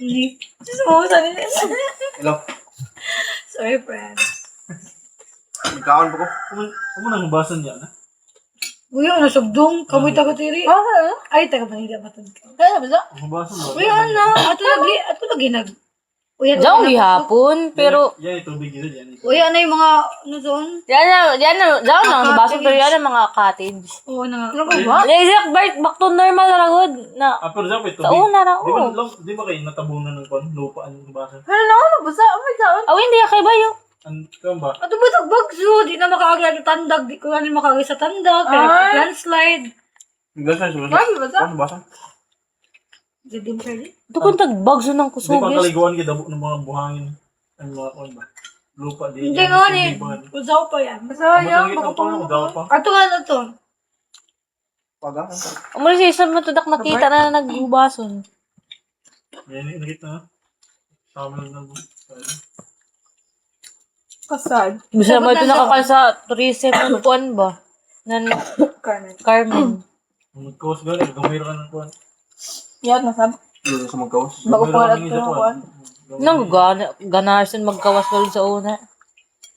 Sumusa nila. Hello. Sorry, friends. Magkaon pa ko. Kung nang basan yan, ha? Uy, ano, subdong? Kamoy taga-tiri. Ay, taga-Manila matod ka. Kaya ba sa? Kung basan ba? Uy, ano? Ato lagi nag... Uy, Diyan gihapon, pero Yan, itubig yun. Yan, Uy, ano yung mga... Ano doon? diyan na baso pero yan ang mga cottage. Oo, na... Ano ba? Exact back to normal ra gud na. pero dyan, ito. Sa una ra Di ba, oh. di ba kayo natabunan ng lupaan yung basan? Ano na basa? May saon. Oh, hindi kay bayo. Ano ba? Ato ba tagbagso? Di na makaagad ng tandag. Di ko na rin makaagad sa tandag. Kaya landslide. Basan, basan. Ay, basa? Ano basan? Di din pwede. Dukon tagbagso ng Di pa kusugis. kaliguan kita ng mga buhangin. Ang mga kwan ba? Lupa di. Hindi nga ni. Usaw pa yan. Basa Matangit ang pang daw pa. Ato nga na to. Paga. Amo si isa mo tudak nakita na naghubason. Yan, nakita na. Sama lang ng Kasad. Bisa mo ito nakakal sa tourism ng kuan ba? Nan Carmen. Magkawas galing, gamay ka ng kwan. Yan nasab. Dito sa magkawas. Bago Gamay pa ra lang kami sa ito kwan. Nang ganasan magkawas wal sa una.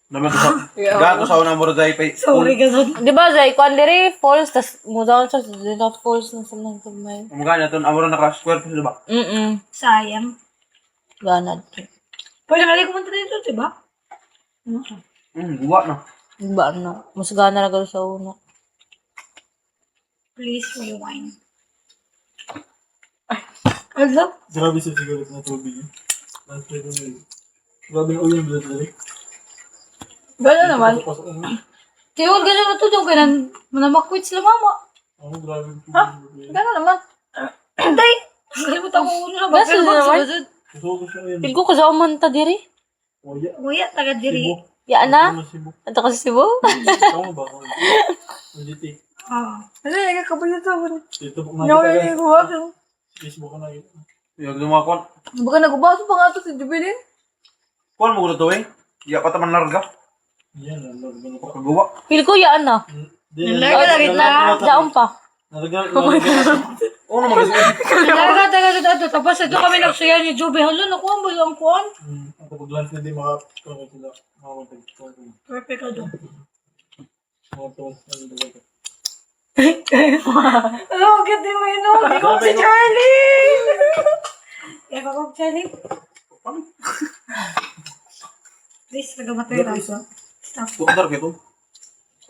Naman to sa... Gato sa unang Boracay pa. Sorry ka doon. Di ba Zay, kuan diri falls tas mo down sa Zeta Falls na sa nang tumay. Kumagana ito, amuro naka-square piece, diba? Sayang. Ganad. Pwede nga rin kumunta dito, diba? Guwa na. Di ba ano? Mas gana ra gud sa una. Please rewind. Ano? Grabe sa sigaret na tubig yun. Grabe na uyan ba ito? Gano'n naman. Tiyon, gano'n na to. Tiyon, gano'n. Manamakwit sila, mama. Ako grabe. Gano'n naman. Antay! Kalimutan ko ulo na. Basta naman. Gusto ko siya yun. Pil ko kasama ta diri. Oya. Kuya, taga diri. Ya na. Cebu. Ato kasi Cebu. Tama ba? Legit. Kasi, nagkakabulit ako. Dito po nakita guys. gubaso. Facebook ko nakita. Yung lumakon. Baka nagubaso pa nga to si Jubilin. Kuan mo ko to eh. Iya pa taman larga. Yan, nalagyan ko. Kagawa. Pil ko ya na. Nalagyan na kita. Daon pa. Nalagyan. Oo naman kasi. Taga. Tapos ito kami nagsaya ni Joby. Hala, nakuha mo lang kuhan. Ang kapag-lunch na din makakawin sila. Makakawin. Perfect ka doon. Ano, ganda mo yun, no? Di ko si Charlie! Kaya ko kong Charlie. Please, nagamatay na. Stop. Tukadar kito.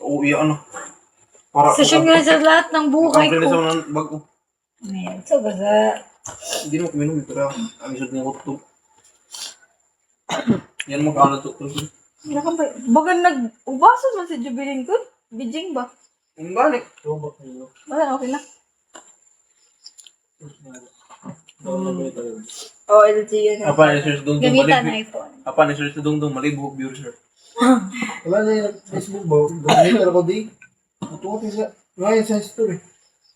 Oo, iya ano. Para Session nga sa lahat ng buhay Ang ko. sa unang bago. Ayan, so basta. Hindi mo kuminom ito kaya ang isod ng kuto. Yan mo kaano to. Baka nag-ubaso man si Jubilin ko. Bijing ba? Ang balik. Wala, okay na. Oh, Oh, LG yun. Apa ni Sir Dungdung Gamitan malibog. iPhone. Apa ni Sir Dungdung malibog viewer sir. Wala na yung Facebook ba? Gamit ako di. Ito ko siya. Ngayon sa story.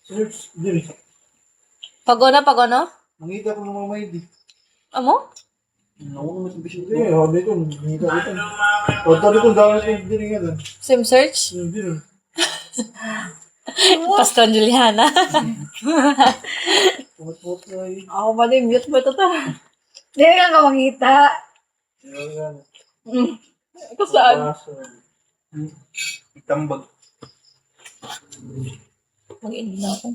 Search. Diri. Pagona? Mangita ko ng mga may di. Amo? Nawa ko sa bisyo. Eh, habi ko. Mangita ko ito. O, tabi ko dahil ko diri nga doon. Sim search? Diri. Pastor Juliana. Pumot na yun. Ako ba din, mute ba ito ta? Hindi nga ka makita. Ito saan? Itambag. Mag-end na ako.